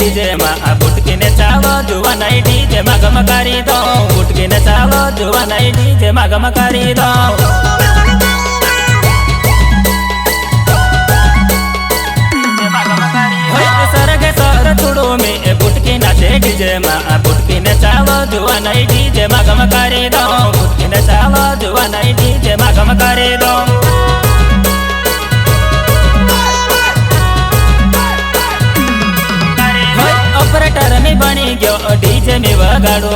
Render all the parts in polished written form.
DJ में बुटकी ने चालो जुआ नहीं डीजे में गम करी दो बुटकी ने चालो जुआ नहीं डीजे में गम करी दो सरगे सर थोड़ो में बुटकी नाचे डीजे में बुटकी ने चालो जुआ नहीं डीजे में गम करी दो बुटकी ने चालो जुआ नहीं डीजे में गम करी दो ऑपरेटर में बनी गयो डीजे में वगाड़ू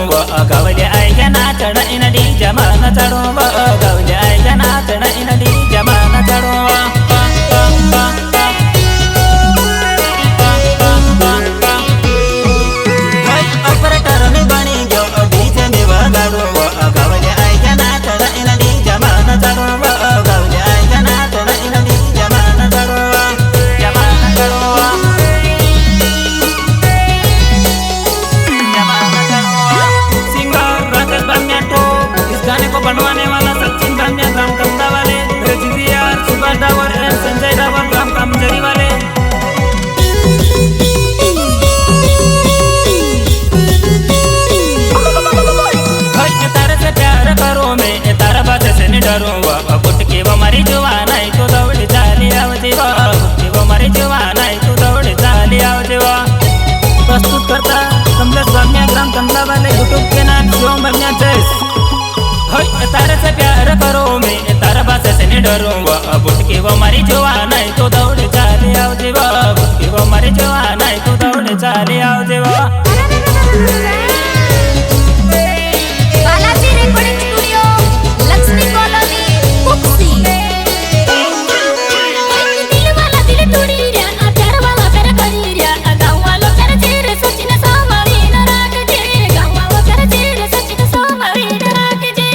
गवले आई के नाचण इन डीजे में नचड़ू गवले आई के नाचण इन डीजे में नचड़ू ऑपरेटर में बनी गयो डीजे में वगाड़ू गवले आई के नाचण इन डीजे में नचड़ू गवले आई के नाचण इन डीजे में नचड़ू बनवाने वाला सचिन धामिया ग्राम कमदा वाले सुभाष डावर एंड संजय डावर ग्राम कामजरी वाले तारे से प्यार करो मैं तारा बात से नहीं डरूं बुटकी वो मरी जवान है तो दौड़ चाली आवती बुटकी वो मरी जवान है तो दौड़ चाली आवती प्रस्तुत करता कमलेश धामिया ग्राम कमदा वाले यूट्यूब के नाम शिवम बनिया जैस तारे से प्यार करो मैं तारा बात से नहीं डरूं बुटकी वो मरी जवान है तो दौड़ चाले आओ जीवा बुटकी वो मरी जवान है तो दौड़ चाले आओ जीवा Balaji recording studio Lakshmi colony Kukshi दिल वाला दिल तोड़ी रिया प्यार वाला प्यार करी रिया गाँव वालों प्यार तेरे सचिन सोमरी न राख जे गाँव वालों प्यार तेरे सचिन सोमरी न राख जे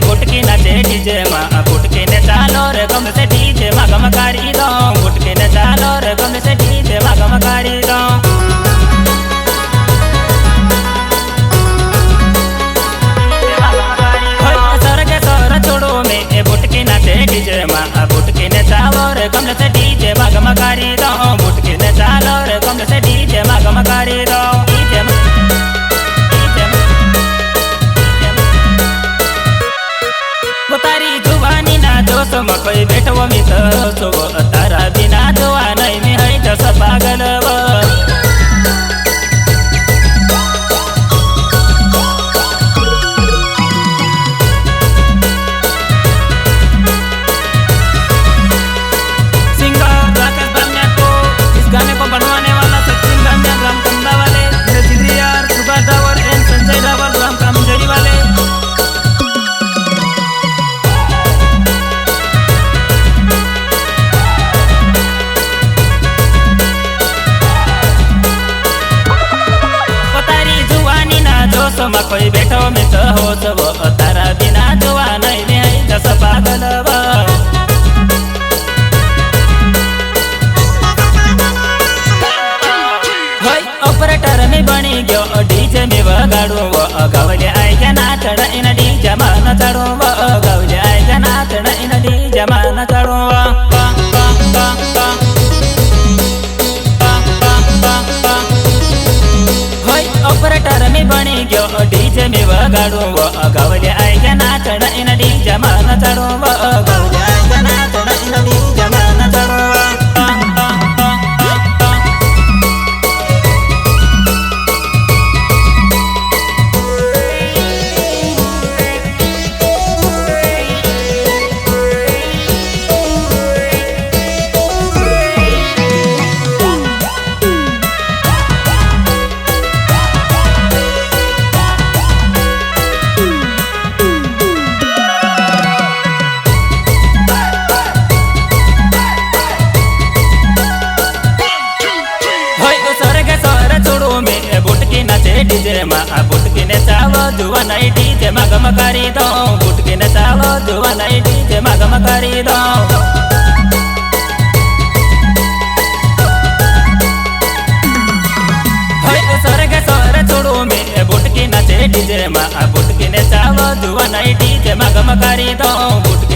बुटकी नाचे डीजे में बुटकी ने चालो रे गम से डीजे में गम करी दो बुटकी ने चालो रे गम से डीजे में गम करी दो सरगे सर छोड़ो में बुटकी नाचे डीजे में बुटकी ने चालो रे गम से डीजे में गम करी दो बुटकी ने चालो रे गम से डीजे में गम करी दो डीजे में तारी जुवानी ना जोश में कोई बैठो मित तारा बिना जोआ नहीं में है जस पागल सिंगर राकेश धामिया को इस गाने को बनवाने वाला सचिन धामिया ग्राम कमदा वाले सुभाष डावर एंड संजय डावर ग्राम कामजरी वाले में कोई बैठो मित हो सब तारा बिना जोआ नहीं में है जस पागल ऑपरेटर में बनी गयो डीजे में वगाड़ू गवले आई के नाचण इन डीजे में नचड़ू गवले आई के नाचण इन डीजे में नचड़ू ऑपरेटर में बनी गयो डीजे में वगाड़ू गवले आई के नाचण इन डीजे में नचड़ू गवले आई के नाचण इन डीजे में नचड़ू માં આ બુટકીને ચાલો જુવા નહીં ડીજે માં ગમ કરી દો બુટકીને ચાલો જુવા નહીં ડીજે માં ગમ કરી દો सरग सोर छोड़ो में बुटकी नाचे डीजे मा बुटकी ने चालो जुआ नहीं डीजे मा गम करी दो बुटकी